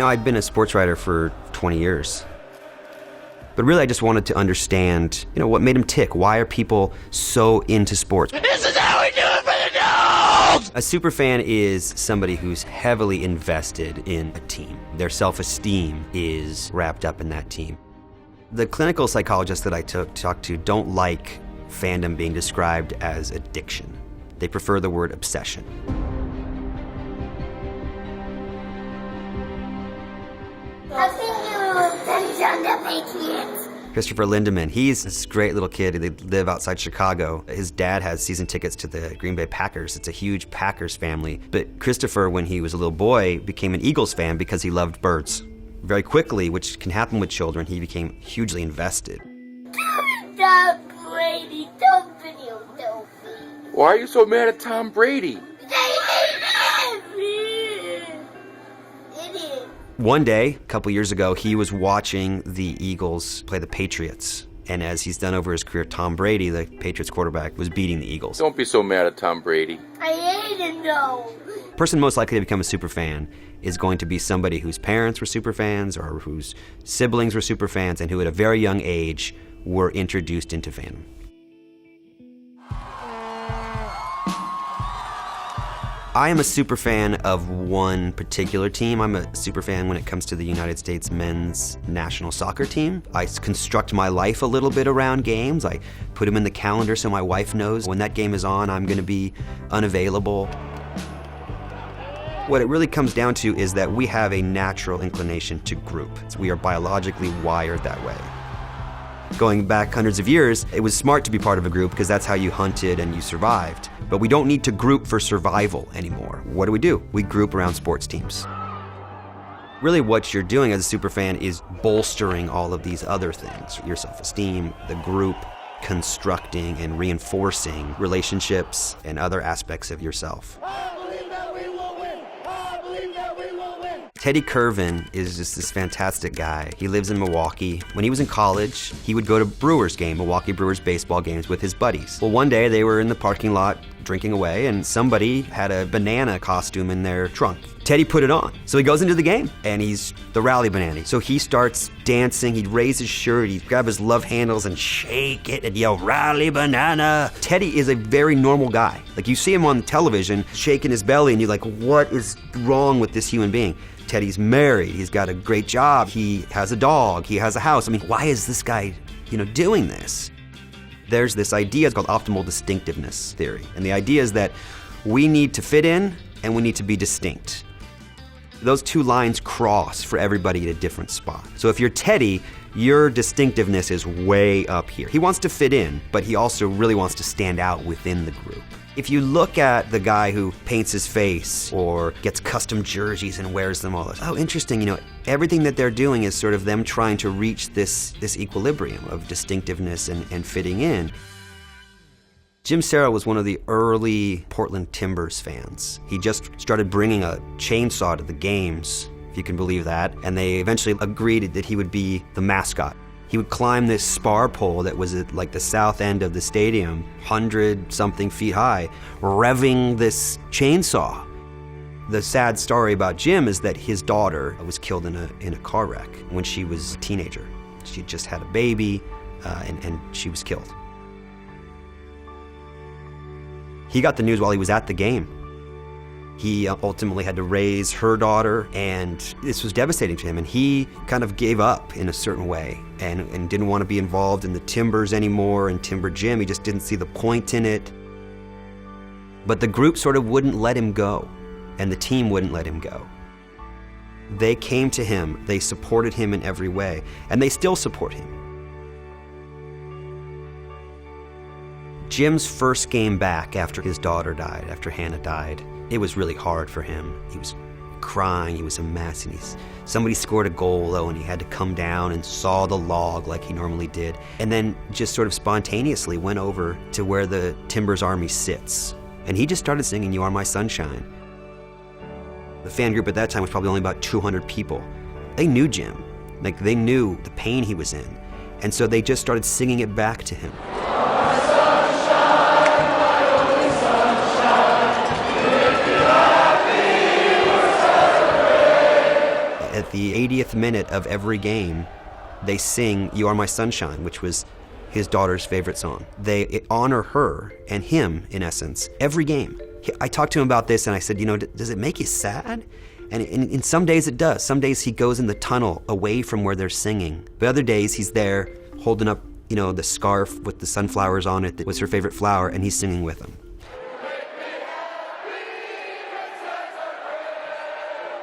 I'd been a sports writer for 20 years. But really, I just wanted to understand, what made him tick. Why are people so into sports? This is how we do it for the dogs! A superfan is somebody who's heavily invested in a team. Their self-esteem is wrapped up in that team. The clinical psychologists that I talked to don't like fandom being described as addiction. They prefer the word obsession. I think you will send on the Patriots. Kristopher Lindemann, he's this great little kid. They live outside Chicago. His dad has season tickets to the Green Bay Packers. It's a huge Packers family. But Kristopher, when he was a little boy, became an Eagles fan because he loved birds. Very quickly, which can happen with children, he became hugely invested. Tom Brady, don't video, don't be. Why are you so mad at Tom Brady? Idiot. One day, a couple years ago, he was watching the Eagles play the Patriots. And as he's done over his career, Tom Brady, the Patriots quarterback, was beating the Eagles. Don't be so mad at Tom Brady. I hate it though. The person most likely to become a superfan is going to be somebody whose parents were superfans or whose siblings were superfans and who at a very young age were introduced into fandom. I am a superfan of one particular team. I'm a superfan when it comes to the United States men's national soccer team. I construct my life a little bit around games. I put them in the calendar so my wife knows when that game is on, I'm going to be unavailable. What it really comes down to is that we have a natural inclination to group. We are biologically wired that way. Going back hundreds of years, it was smart to be part of a group because that's how you hunted and you survived. But we don't need to group for survival anymore. What do? We group around sports teams. Really what you're doing as a superfan is bolstering all of these other things. Your self-esteem, the group, constructing and reinforcing relationships and other aspects of yourself. Teddie Kervin is just this fantastic guy. He lives in Milwaukee. When he was in college, he would go to Brewers games, Milwaukee Brewers baseball games with his buddies. Well, one day they were in the parking lot drinking away and somebody had a banana costume in their trunk. Teddie put it on. So he goes into the game and he's the rally banana. So he starts dancing, he'd raise his shirt, he'd grab his love handles and shake it and yell, "Rally banana." Teddie is a very normal guy. Like you see him on television shaking his belly and you're like, what is wrong with this human being? Teddie's married, he's got a great job, he has a dog, he has a house. I mean, why is this guy, doing this? There's this idea called optimal distinctiveness theory. And the idea is that we need to fit in and we need to be distinct. Those two lines cross for everybody at a different spot. So if you're Teddie, your distinctiveness is way up here. He wants to fit in, but he also really wants to stand out within the group. If you look at the guy who paints his face or gets custom jerseys and wears them all, oh, interesting, everything that they're doing is sort of them trying to reach this equilibrium of distinctiveness and fitting in. Jim Serra was one of the early Portland Timbers fans. He just started bringing a chainsaw to the games, if you can believe that, and they eventually agreed that he would be the mascot. He would climb this spar pole that was at like the south end of the stadium, 100-something feet high, revving this chainsaw. The sad story about Jim is that his daughter was killed in a car wreck when she was a teenager. She just had a baby, and she was killed. He got the news while he was at the game. He ultimately had to raise her daughter, and this was devastating to him, and he kind of gave up in a certain way and didn't want to be involved in the Timbers anymore and Timber Jim. He just didn't see the point in it. But the group sort of wouldn't let him go, and the team wouldn't let him go. They came to him, they supported him in every way, and they still support him. Jim's first game back after his daughter died, after Hannah died, it was really hard for him. He was crying, he was a mess, and somebody scored a goal though, and he had to come down and saw the log like he normally did, and then just sort of spontaneously went over to where the Timbers Army sits. And he just started singing "You Are My Sunshine." The fan group at that time was probably only about 200 people. They knew Jim, like they knew the pain he was in, and so they just started singing it back to him. At the the 80th minute of every game, they sing You Are My Sunshine, which was his daughter's favorite song. They honor her and him, in essence, every game. I talked to him about this and I said, does it make you sad? And in some days it does. Some days he goes in the tunnel away from where they're singing. But other days he's there holding up, the scarf with the sunflowers on it that was her favorite flower, and he's singing with them.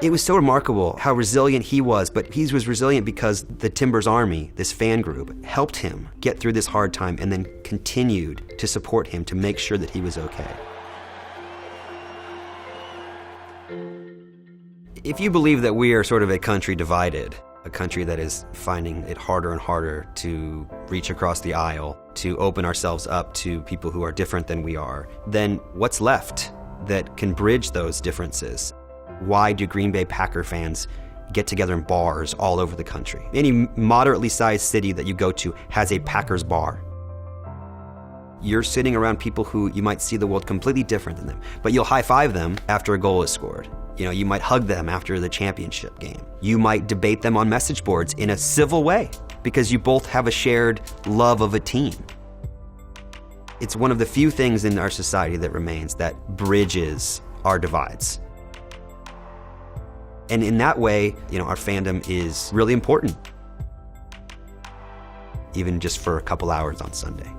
It was so remarkable how resilient he was, but he was resilient because the Timbers Army, this fan group, helped him get through this hard time and then continued to support him to make sure that he was okay. If you believe that we are sort of a country divided, a country that is finding it harder and harder to reach across the aisle, to open ourselves up to people who are different than we are, then what's left that can bridge those differences? Why do Green Bay Packer fans get together in bars all over the country? Any moderately sized city that you go to has a Packers bar. You're sitting around people who you might see the world completely different than them, but you'll high-five them after a goal is scored. You might hug them after the championship game. You might debate them on message boards in a civil way because you both have a shared love of a team. It's one of the few things in our society that remains that bridges our divides. And in that way, our fandom is really important, even just for a couple hours on Sunday.